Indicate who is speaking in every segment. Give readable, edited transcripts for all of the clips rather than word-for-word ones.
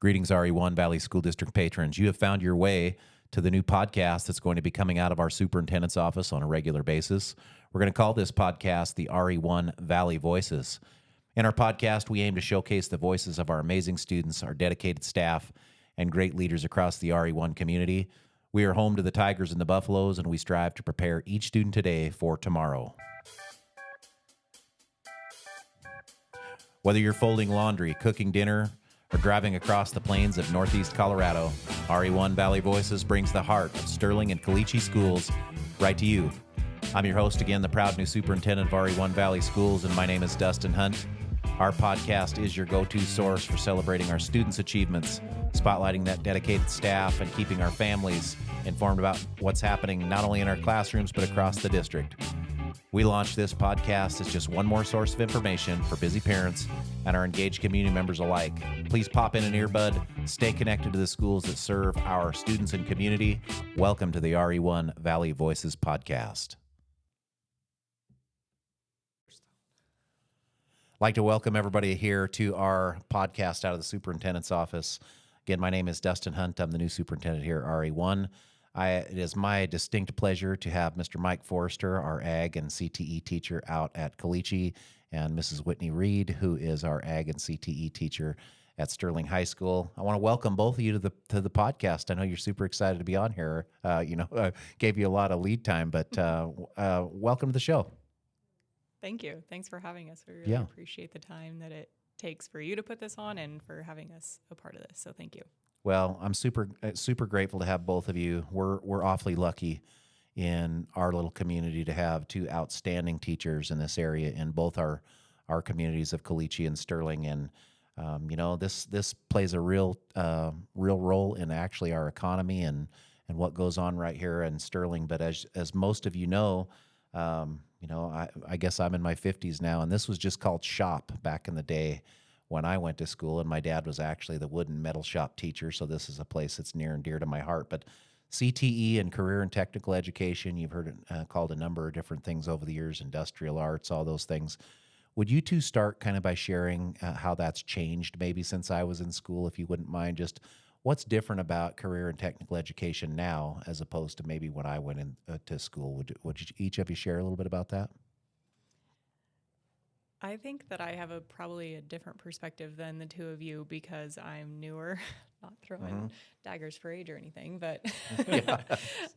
Speaker 1: Greetings, RE1 Valley School District patrons. You have found your way to the new podcast that's going to be coming out of our superintendent's office on a regular basis. We're going to call this podcast the RE1 Valley Voices. In our podcast, we aim to showcase the voices of our amazing students, our dedicated staff, and great leaders across the RE1 community. We are home to the Tigers and the Buffaloes, and we strive to prepare each student today for tomorrow. Whether you're folding laundry, cooking dinner, or driving across the plains of Northeast Colorado, RE1 Valley Voices brings the heart of Sterling and Caliche schools right to you. I'm your host again, the proud new superintendent of RE1 Valley Schools, and my name is Dustin Hunt. Our podcast is your go-to source for celebrating our students' achievements, spotlighting that dedicated staff, and keeping our families informed about what's happening not only in our classrooms, but across the district. We launched this podcast as just one more source of information for busy parents and our engaged community members alike. Please pop in an earbud, stay connected to the schools that serve our students and community. Welcome to the RE1 Valley Voices podcast. I'd like to welcome everybody here to our podcast out of the superintendent's office. Again, my name is Dustin Hunt. I'm the new superintendent here at RE1. It is my distinct pleasure to have Mr. Mike Forrester, our Ag and CTE teacher out at Caliche, and Mrs. Whitney Reed, who is our Ag and CTE teacher at Sterling High School. I want to welcome both of you to the podcast. I know you're super excited to be on here. Gave you a lot of lead time, but welcome to the show.
Speaker 2: Thank you. Thanks for having us. We really appreciate the time that it takes for you to put this on and for having us a part of this. So thank you.
Speaker 1: Well, I'm super grateful to have both of you. We're awfully lucky in our little community to have two outstanding teachers in this area in both our communities of Caliche and Sterling. And this plays a real role in actually our economy and what goes on right here in Sterling. But as most of you know, I guess I'm in my 50s now, and this was just called shop back in the day when I went to school, and my dad was actually the wood and metal shop teacher, so this is a place that's near and dear to my heart. But CTE and career and technical education, you've heard it called a number of different things over the years, industrial arts, all those things. Would you two start kind of by sharing how that's changed maybe since I was in school, if you wouldn't mind? Just what's different about career and technical education now as opposed to maybe when I went to school? Would each of you share a little bit about that?
Speaker 2: I think that I have probably a different perspective than the two of you because I'm newer, not throwing daggers for age or anything, but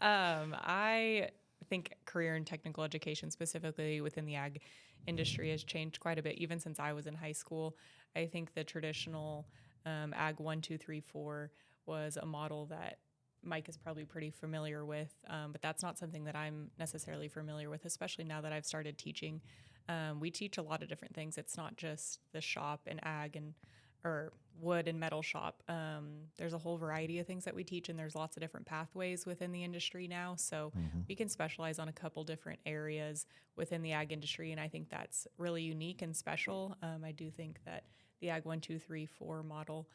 Speaker 2: I think career and technical education, specifically within the ag industry, has changed quite a bit, even since I was in high school. I think the traditional ag 1, 2, 3, 4 was a model that Mike is probably pretty familiar with, but that's not something that I'm necessarily familiar with, especially now that I've started teaching. We teach a lot of different things. It's not just the shop and ag or wood and metal shop. There's a whole variety of things that we teach, and there's lots of different pathways within the industry now. So we can specialize on a couple different areas within the ag industry, and I think that's really unique and special. I do think that the ag 1, 2, 3, 4 model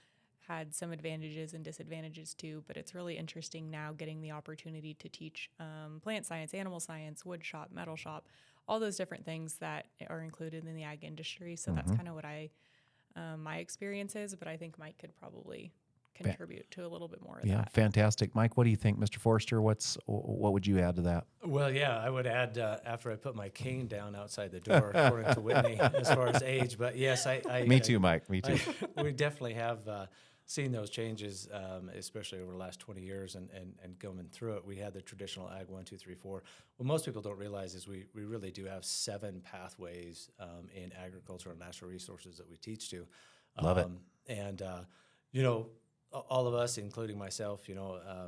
Speaker 2: had some advantages and disadvantages too, but it's really interesting now getting the opportunity to teach plant science, animal science, wood shop, metal shop, all those different things that are included in the ag industry. So that's kind of what my experience is, but I think Mike could probably contribute to a little bit more of that.
Speaker 1: Yeah, fantastic. Mike, what do you think, Mr. Forrester? What would you add to that?
Speaker 3: Well, yeah, I would add after I put my cane down outside the door, according to Whitney, as far as age. But yes,
Speaker 1: Me too, Mike. Me too.
Speaker 3: We definitely have seen those changes, especially over the last 20 years and going through it. We had the traditional ag 1, 2, 3, 4. What most people don't realize is we really do have 7 pathways in agriculture and natural resources that we teach to.
Speaker 1: Love it.
Speaker 3: And, all of us, including myself,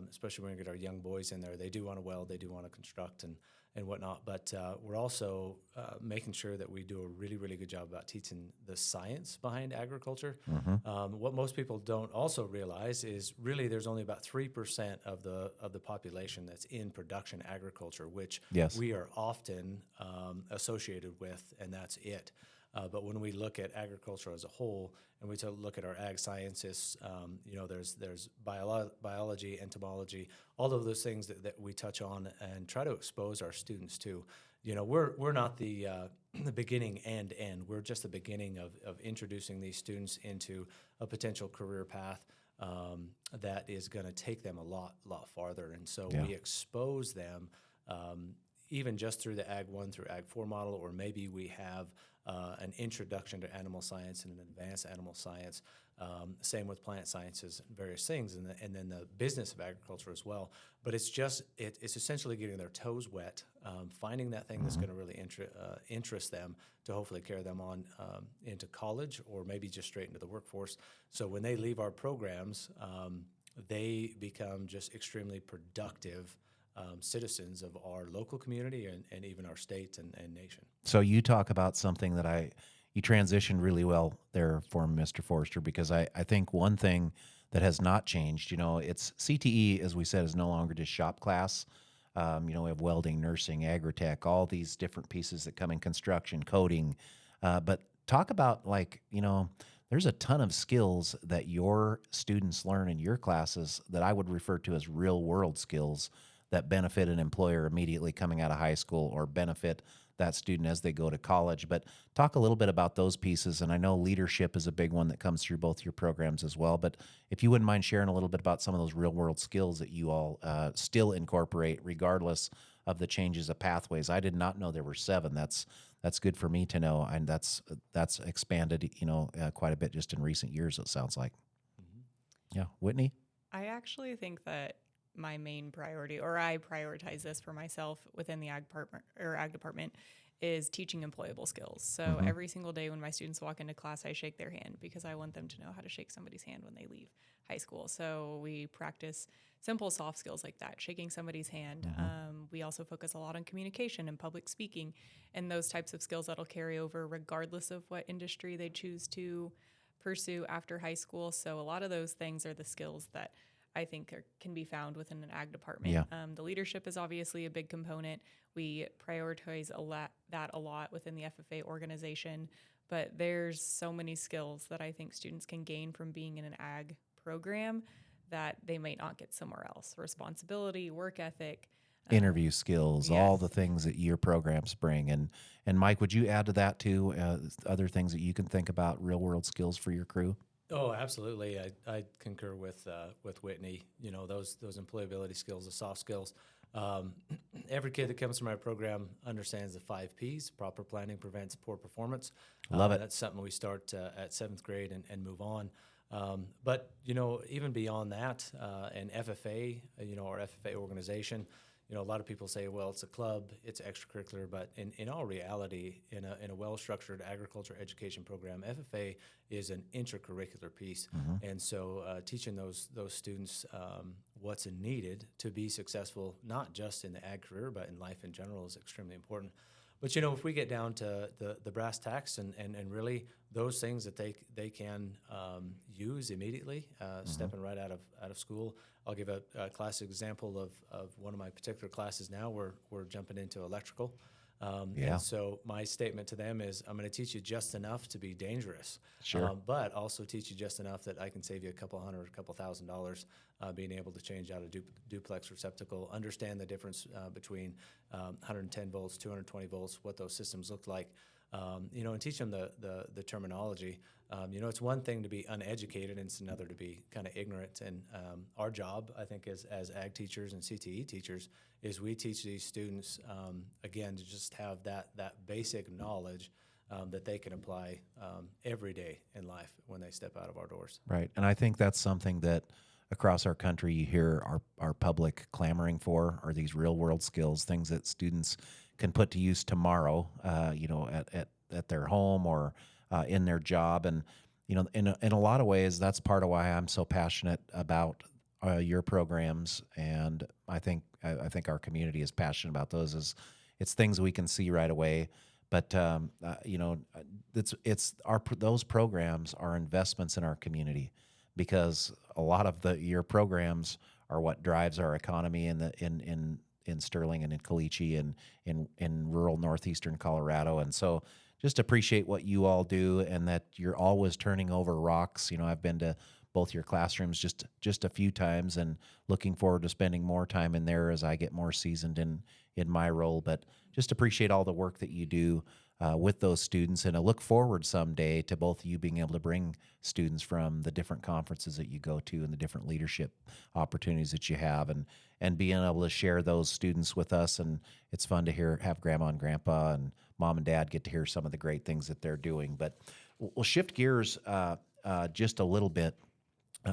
Speaker 3: especially when we get our young boys in there, they do want to weld, they do want to construct and whatnot. But we're also making sure that we do a really, really good job about teaching the science behind agriculture. What most people don't also realize is really there's only about 3% of the population that's in production agriculture, which we are often associated with, and that's it. But when we look at agriculture as a whole, and we look at our ag scientists, there's biology, entomology, all of those things that we touch on and try to expose our students to. We're not the beginning and end. We're just the beginning of introducing these students into a potential career path. that is going to take them a lot farther. And so
Speaker 1: Yeah.
Speaker 3: we expose them even just through the Ag 1 through Ag 4 model, or maybe we have an introduction to animal science and an advanced animal science. Same with plant sciences and various things, and then the business of agriculture as well. But it's just it's essentially getting their toes wet, finding that thing that's going to really interest them to hopefully carry them on into college or maybe just straight into the workforce. So when they leave our programs, they become just extremely productive citizens of our local community and even our state and nation.
Speaker 1: So you talk about something that you transitioned really well there for Mr. Forrester, because I think one thing that has not changed, it's CTE, as we said, is no longer just shop class. We have welding, nursing, agri-tech, all these different pieces that come in construction, coding. But talk about there's a ton of skills that your students learn in your classes that I would refer to as real world skills that benefit an employer immediately coming out of high school or benefit that student as they go to college. But talk a little bit about those pieces. And I know leadership is a big one that comes through both your programs as well. But if you wouldn't mind sharing a little bit about some of those real world skills that you all still incorporate regardless of the changes of pathways. I did not know there were 7. That's good for me to know. And that's expanded, quite a bit just in recent years, it sounds like. Yeah. Whitney?
Speaker 2: I actually think that my main priority, or I prioritize this for myself within the ag department, is teaching employable skills. So every single day when my students walk into class, I shake their hand because I want them to know how to shake somebody's hand when they leave high school. So we practice simple soft skills like that, shaking somebody's hand. We also focus a lot on communication and public speaking and those types of skills that'll carry over regardless of what industry they choose to pursue after high school. So a lot of those things are the skills that I think can be found within an ag department.
Speaker 1: Yeah.
Speaker 2: The leadership is obviously a big component. We prioritize a lot within the FFA organization, but there's so many skills that I think students can gain from being in an ag program that they might not get somewhere else. Responsibility, work ethic,
Speaker 1: Interview skills, all
Speaker 2: yes.
Speaker 1: the things that your programs bring. And Mike, would you add to that too, other things that you can think about, real world skills for your crew?
Speaker 3: Oh, absolutely. I concur with Whitney. Those employability skills, the soft skills. Every kid that comes from our program understands the 5 Ps. Proper planning prevents poor performance.
Speaker 1: Love it.
Speaker 3: That's something we start at 7th grade and move on. But even beyond that, and FFA, our FFA organization. A lot of people say, well, it's a club, it's extracurricular, but in all reality, in a well-structured agriculture education program, FFA is an intracurricular piece. And so teaching those students what's needed to be successful, not just in the ag career, but in life in general, is extremely important. But if we get down to the brass tacks and really those things that they can use immediately, stepping right out of school. I'll give a classic example of one of my particular classes now. We're jumping into electrical. And so my statement to them is, I'm going to teach you just enough to be dangerous,
Speaker 1: Sure.
Speaker 3: but also teach you just enough that I can save you a couple $100, a couple $1,000, being able to change out a duplex receptacle, understand the difference between 110 volts, 220 volts, what those systems look like, and teach them the terminology. It's one thing to be uneducated, and it's another to be kind of ignorant. And our job, I think, as ag teachers and CTE teachers, is we teach these students, again, to just have that basic knowledge that they can apply every day in life when they step out of our doors.
Speaker 1: Right. And I think that's something that across our country you hear our public clamoring for, are these real world skills, things that students can put to use tomorrow, at their home or in their job. And, in a lot of ways, that's part of why I'm so passionate about your programs. And I think our community is passionate about those. It's things we can see right away. But those programs are investments in our community, because a lot of your programs are what drives our economy in Sterling and in Caliche and in rural northeastern Colorado. And so just appreciate what you all do, and that you're always turning over rocks. I've been to both your classrooms just a few times, and looking forward to spending more time in there as I get more seasoned in my role. But just appreciate all the work that you do with those students. And I look forward someday to both of you being able to bring students from the different conferences that you go to and the different leadership opportunities that you have, and being able to share those students with us. And it's fun to have grandma and grandpa and mom and dad get to hear some of the great things that they're doing. But we'll shift gears just a little bit.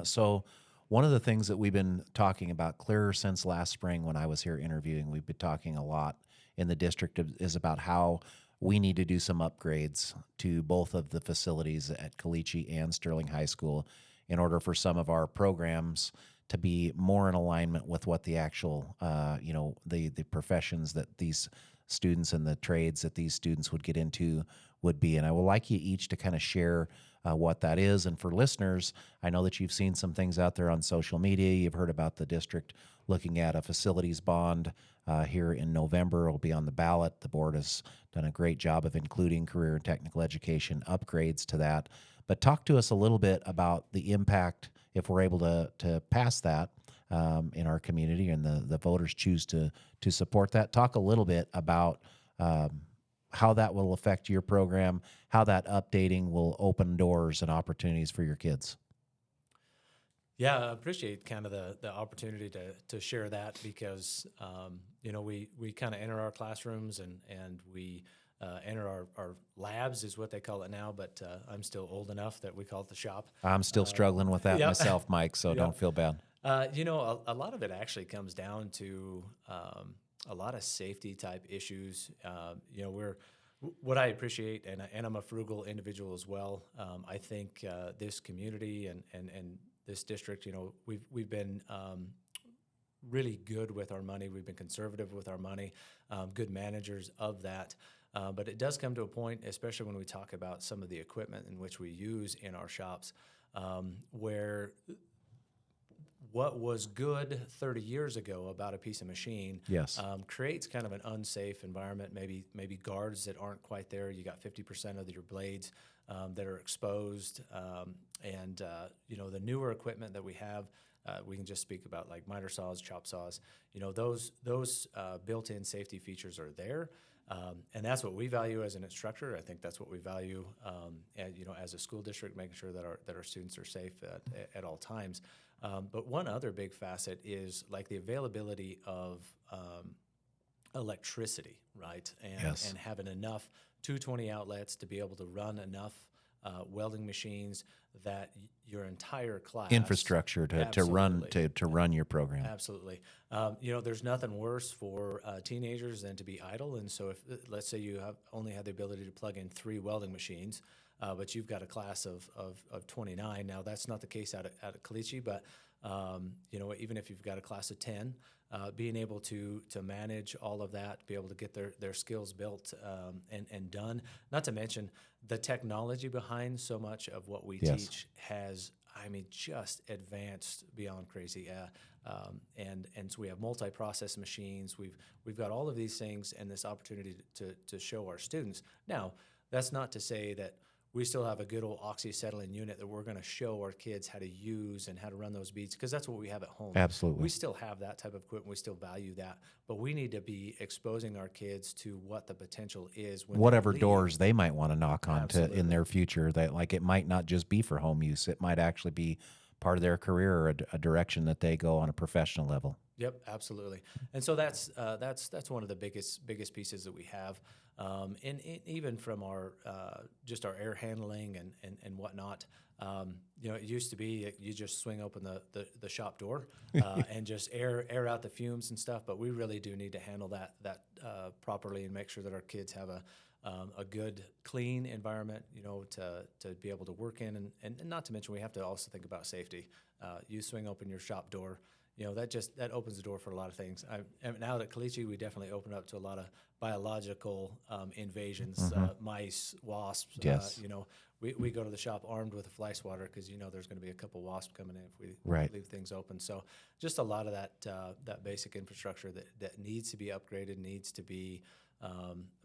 Speaker 1: So one of the things that we've been talking about clearer since last spring when I was here interviewing, we've been talking a lot in the district is about how we need to do some upgrades to both of the facilities at Caliche and Sterling High School in order for some of our programs to be more in alignment with what the actual, the professions that these students and the trades that these students would get into would be. And I would like you each to kind of share what that is. And for listeners, I know that you've seen some things out there on social media. You've heard about the district looking at a facilities bond here in November. It'll be on the ballot. The board has done a great job of including career and technical education upgrades to that. But talk to us a little bit about the impact if we're able to pass that in our community and the voters choose to support that. Talk a little bit about how that will affect your program, how that updating will open doors and opportunities for your kids.
Speaker 3: Yeah, I appreciate kind of the opportunity to share that because, we kind of enter our classrooms and we enter our labs is what they call it now, but I'm still old enough that we call it the shop.
Speaker 1: I'm still struggling with that
Speaker 3: yep.
Speaker 1: myself, Mike, so
Speaker 3: Yep.
Speaker 1: don't feel bad.
Speaker 3: A lot of it actually comes down to a lot of safety type issues. What I appreciate, and I'm a frugal individual as well. I think this community and this district, we've been really good with our money. We've been conservative with our money, good managers of that. But it does come to a point, especially when we talk about some of the equipment in which we use in our shops, where what was good 30 years ago about a piece of machine
Speaker 1: Yes.
Speaker 3: Creates kind of an unsafe environment, maybe guards that aren't quite there. You got 50% of your blades that are exposed. The newer equipment that we have, we can just speak about like miter saws, chop saws. Those built-in safety features are there. And that's what we value as an instructor. I think that's what we value, as a school district, making sure that our students are safe at all times. But one other big facet is like the availability of electricity, right? And having enough 220 outlets to be able to run enough welding machines that your entire class
Speaker 1: Infrastructure to run your program.
Speaker 3: Absolutely. There's nothing worse for teenagers than to be idle. And so if, let's say you only have the ability to plug in 3 welding machines, but you've got a class of 29. Now, that's not the case out at Caliche, but, even if you've got a class of 10, being able to manage all of that, be able to get their skills built and done, not to mention the technology behind so much of what we teach has, just advanced beyond crazy. And so we have multi-process machines. We've got all of these things and this opportunity to show our students. Now, that's not to say that we still have a good old oxyacetylene unit that we're going to show our kids how to use and how to run those beads, because that's what we have at home.
Speaker 1: Absolutely.
Speaker 3: We still have that type of equipment. We still value that, but we need to be exposing our kids to what the potential is. When
Speaker 1: Whatever
Speaker 3: they leave.
Speaker 1: doors they might want to knock on
Speaker 3: Absolutely.
Speaker 1: in their future, that like it might not just be for home use. It might actually be part of their career or a direction that they go on a professional level.
Speaker 3: Yep, absolutely. And so that's one of the biggest pieces that we have. And even from our just our air handling and whatnot, it used to be you just swing open the shop door and just air out the fumes and stuff. But we really do need to handle that properly and make sure that our kids have a good, clean environment, to be able to work in, and not to mention we have to also think about safety. You swing open your shop door. That opens the door for a lot of things. Now at Caliche, we definitely open up to a lot of biological invasions, mice, wasps.
Speaker 1: Yes.
Speaker 3: We go to the shop armed with a fly swatter because there's going to be a couple wasps coming in if we leave things open. So just a lot of that basic infrastructure that needs to be upgraded, needs to be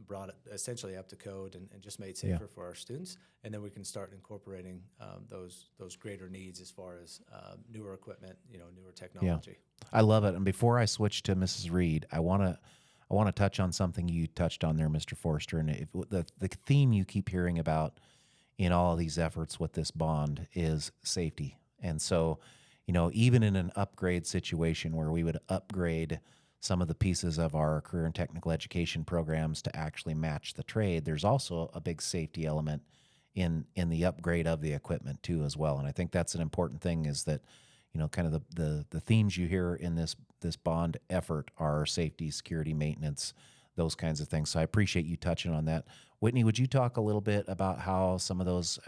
Speaker 3: brought essentially up to code and just made safer for our students. And then we can start incorporating those greater needs as far as newer equipment, newer technology.
Speaker 1: I love it. And before I switch to Mrs. Reed, I want I want to touch on something you touched on there, Mr. Forrester, and if, the theme you keep hearing about in all of these efforts with this bond is safety. And so, even in an upgrade situation where we would upgrade some of the pieces of our career and technical education programs to actually match the trade, there's also a big safety element in the upgrade of the equipment too as well. And I think that's an important thing, is that kind of the themes you hear in this bond effort are safety, security, maintenance, those kinds of things. So I appreciate you touching on that. Whitney, would you talk a little bit about how some of those,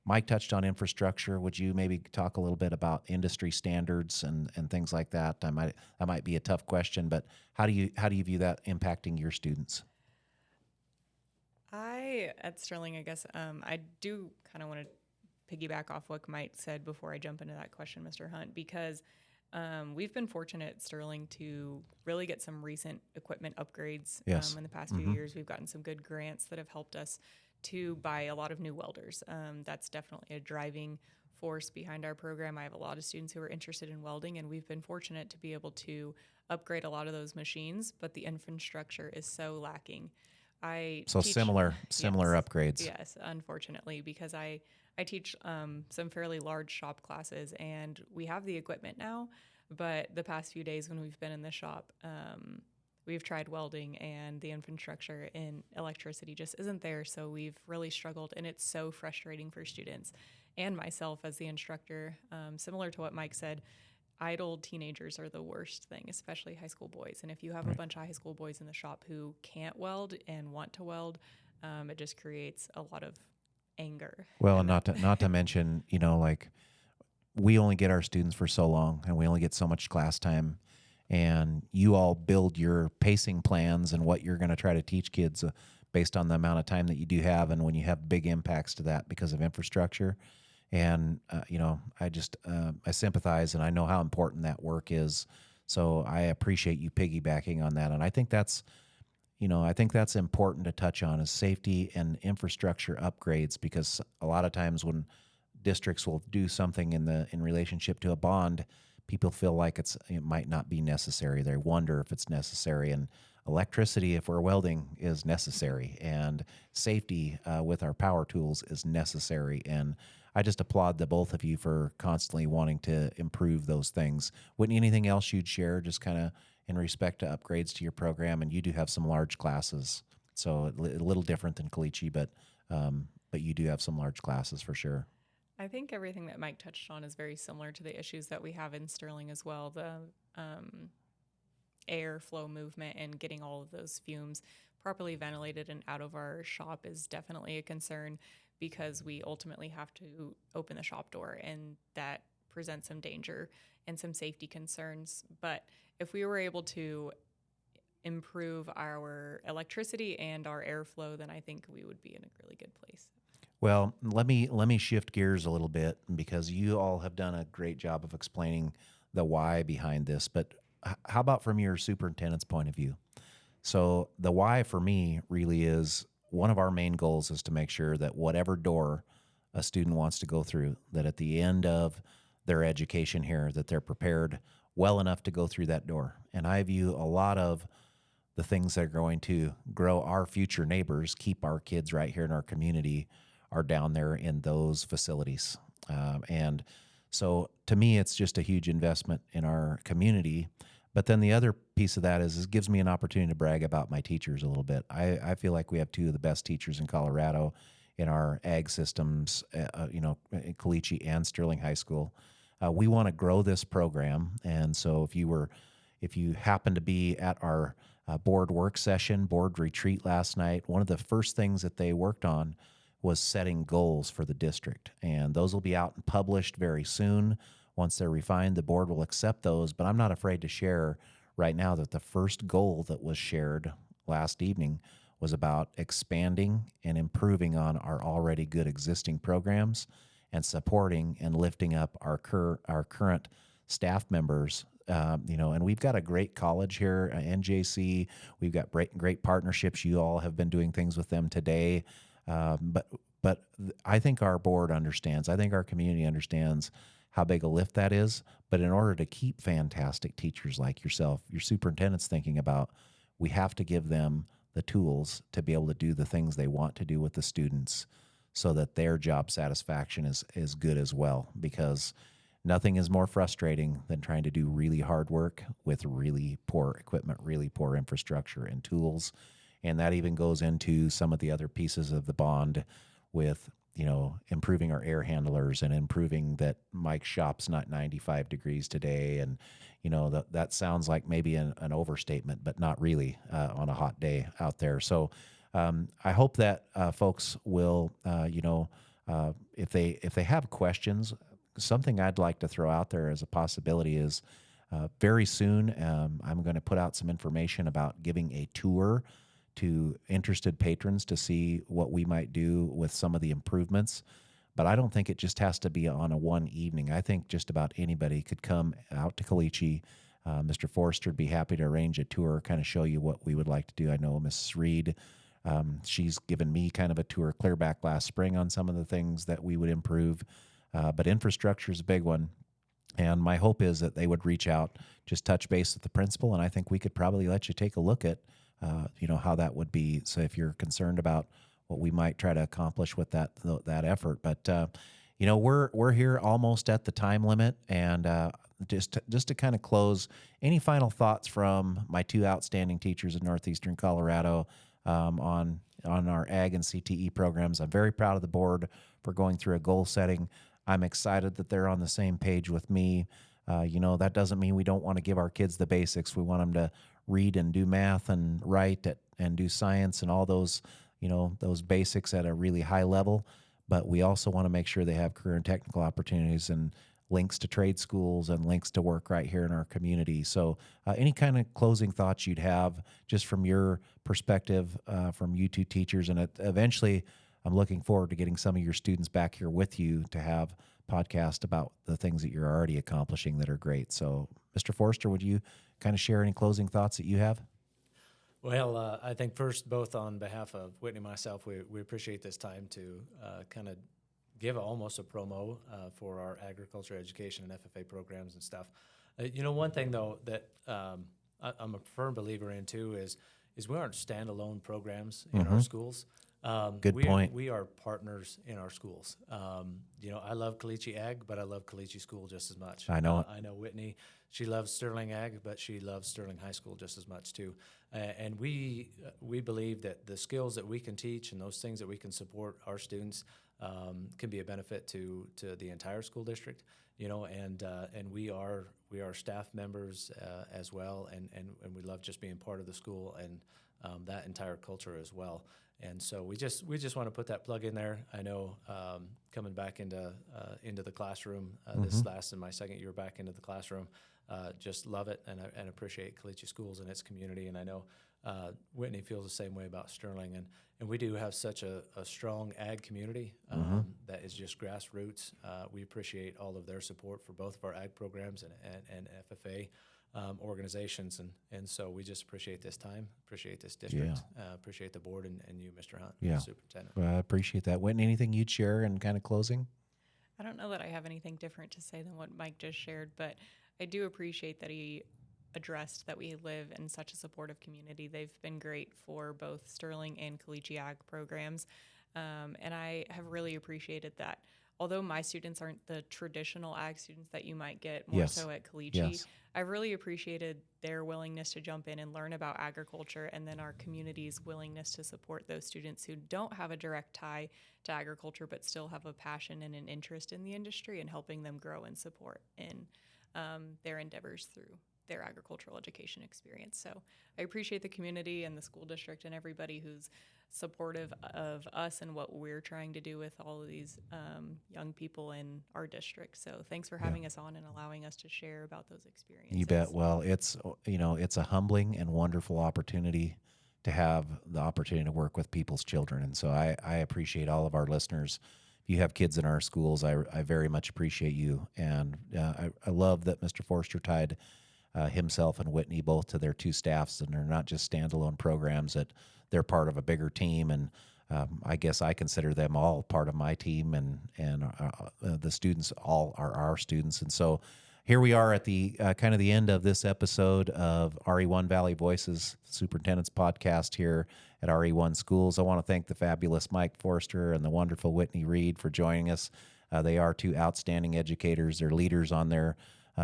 Speaker 1: Mike touched on infrastructure. Would you maybe talk a little bit about industry standards and things like that? That might be a tough question, but how do you view that impacting your students?
Speaker 2: At Sterling, I guess I do kind of want to piggyback off what Mike said before I jump into that question, Mr. Hunt, because we've been fortunate at Sterling to really get some recent equipment upgrades.
Speaker 1: Yes.
Speaker 2: In the past few years. We've gotten some good grants that have helped us to buy a lot of new welders. That's definitely a driving force behind our program. I have a lot of students who are interested in welding, and we've been fortunate to be able to upgrade a lot of those machines, but the infrastructure is so lacking.
Speaker 1: So similar
Speaker 2: Yes.
Speaker 1: upgrades.
Speaker 2: Yes, unfortunately, because I teach some fairly large shop classes, and we have the equipment now, but the past few days when we've been in the shop, we've tried welding, and the infrastructure in electricity just isn't there, so we've really struggled, and it's so frustrating for students and myself as the instructor. Similar to what Mike said, idle teenagers are the worst thing, especially high school boys. And if you have a bunch of high school boys in the shop who can't weld and want to weld, it just creates a lot of anger.
Speaker 1: Well, and not to mention, like, we only get our students for so long, and we only get so much class time, and you all build your pacing plans and what you're going to try to teach kids based on the amount of time that you do have, and when you have big impacts to that because of infrastructure. And, I sympathize, and I know how important that work is. So I appreciate you piggybacking on that. And I think that's important to touch on, is safety and infrastructure upgrades, because a lot of times when districts will do something in relationship to a bond, people feel like it might not be necessary. They wonder if it's necessary. And electricity, if we're welding, is necessary. And safety with our power tools is necessary. And I just applaud the both of you for constantly wanting to improve those things. Whitney, anything else you'd share, just kind of in respect to upgrades to your program? And you do have some large classes, so a little different than Caliche, but you do have some large classes for sure.
Speaker 2: I think everything that Mike touched on is very similar to the issues that we have in Sterling as well. The air flow movement and getting all of those fumes properly ventilated and out of our shop is definitely a concern, because we ultimately have to open the shop door, and that presents some danger and some safety concerns. But if we were able to improve our electricity and our airflow, then I think we would be in a really good place.
Speaker 1: Well, let me shift gears a little bit, because you all have done a great job of explaining the why behind this. But how about from your superintendent's point of view? So the why for me really is, one of our main goals is to make sure that whatever door a student wants to go through, that at the end of their education here, that they're prepared well enough to go through that door. And I view a lot of the things that are going to grow our future neighbors, keep our kids right here in our community, are down there in those facilities. And so to me, it's just a huge investment in our community. But then the other piece of that is it gives me an opportunity to brag about my teachers a little bit. I feel like we have two of the best teachers in Colorado in our ag systems, Caliche and Sterling High School. We want to grow this program. And so if you happen to be at our board work session, board retreat last night, one of the first things that they worked on was setting goals for the district. And those will be out and published very soon. Once they're refined, the board will accept those, but I'm not afraid to share right now that the first goal that was shared last evening was about expanding and improving on our already good existing programs and supporting and lifting up our current staff members. And we've got a great college here, NJC. We've got great partnerships. You all have been doing things with them today. But I think our board understands. I think our community understands how big a lift that is. But in order to keep fantastic teachers like yourself, your superintendent's thinking about, we have to give them the tools to be able to do the things they want to do with the students so that their job satisfaction is good as well, because nothing is more frustrating than trying to do really hard work with really poor equipment, really poor infrastructure and tools. And that even goes into some of the other pieces of the bond with, improving our air handlers and improving that Mike's shop's not 95 degrees today. And, that sounds like maybe an overstatement, but not really on a hot day out there. So I hope that folks will, if they have questions, something I'd like to throw out there as a possibility is very soon I'm going to put out some information about giving a tour to interested patrons to see what we might do with some of the improvements. But I don't think it just has to be on a one evening. I think just about anybody could come out to Caliche. Mr. Forster would be happy to arrange a tour, kind of show you what we would like to do. I know Mrs. Reed, she's given me kind of a tour clear back last spring on some of the things that we would improve. But infrastructure is a big one. And my hope is that they would reach out, just touch base with the principal, and I think we could probably let you take a look at, how that would be. So if you're concerned about what we might try to accomplish with that effort, but we're here almost at the time limit, and just to kind of close, any final thoughts from my two outstanding teachers in Northeastern Colorado on our ag and CTE programs? I'm very proud of the board for going through a goal setting. I'm excited that they're on the same page with me. That doesn't mean we don't want to give our kids the basics. We want them to read and do math and write and do science and all those, those basics at a really high level. But we also want to make sure they have career and technical opportunities and links to trade schools and links to work right here in our community. So any kind of closing thoughts you'd have just from your perspective, from you two teachers, and eventually I'm looking forward to getting some of your students back here with you to have podcast about the things that you're already accomplishing that are great. So Mr. Forster, would you kind of share any closing thoughts that you have?
Speaker 3: Well, I think first, both on behalf of Whitney and myself, we appreciate this time to kind of give almost a promo for our agriculture education and FFA programs and stuff. One thing though that I'm a firm believer in too is we aren't standalone programs in our schools.
Speaker 1: Good point.
Speaker 3: We are partners in our schools. I love Caliche Ag, but I love Caliche School just as much.
Speaker 1: I know it.
Speaker 3: I know Whitney, she loves Sterling Ag, but she loves Sterling High School just as much too. And we believe that the skills that we can teach and those things that we can support our students can be a benefit to the entire school district. And we are staff members as well, and we love just being part of the school and that entire culture as well. And so we just want to put that plug in there. I know coming back into the classroom, this last in my second year back into the classroom, just love it and appreciate Caliche Schools and its community. And I know Whitney feels the same way about Sterling. And we do have such a strong ag community that is just grassroots. We appreciate all of their support for both of our ag programs and FFA organizations, and so we just appreciate this time, appreciate this district, appreciate the board and you, Mr. Hunt, Superintendent.
Speaker 1: Well, I appreciate that. Whitney, anything you'd share in kind of closing?
Speaker 2: I don't know that I have anything different to say than what Mike just shared, but I do appreciate that he addressed that we live in such a supportive community. They've been great for both Sterling and Caliche Ag programs, and I have really appreciated that. Although my students aren't the traditional ag students that you might get more so at Caliche, I've really appreciated their willingness to jump in and learn about agriculture, and then our community's willingness to support those students who don't have a direct tie to agriculture but still have a passion and an interest in the industry, and helping them grow and support in their endeavors through their agricultural education experience. So I appreciate the community and the school district and everybody who's supportive of us and what we're trying to do with all of these young people in our district. So thanks for having us on and allowing us to share about those experiences.
Speaker 1: You bet. Well, it's a humbling and wonderful opportunity to have the opportunity to work with people's children. And so I appreciate all of our listeners. If you have kids in our schools, I very much appreciate you. And I love that Mr. Forster tied himself and Whitney both to their two staffs, and they're not just standalone programs, that they're part of a bigger team. And I guess I consider them all part of my team, and the students all are our students. And so here we are at the kind of the end of this episode of RE1 Valley Voices Superintendent's Podcast here at RE1 Schools. I want to thank the fabulous Mike Forster and the wonderful Whitney Reed for joining us. They are two outstanding educators. They're leaders on their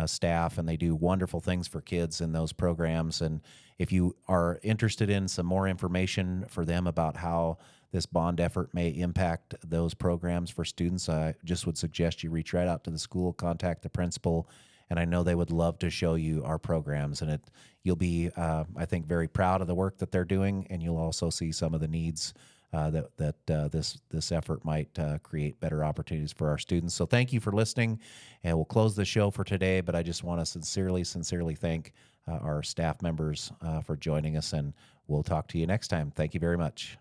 Speaker 1: staff, and they do wonderful things for kids in those programs. And if you are interested in some more information for them about how this bond effort may impact those programs for students, I just would suggest you reach right out to the school, contact the principal, and I know they would love to show you our programs. And you'll be, I think, very proud of the work that they're doing, and you'll also see some of the needs this effort might create better opportunities for our students. So thank you for listening, and we'll close the show for today. But I just want to sincerely thank our staff members for joining us, and we'll talk to you next time. Thank you very much.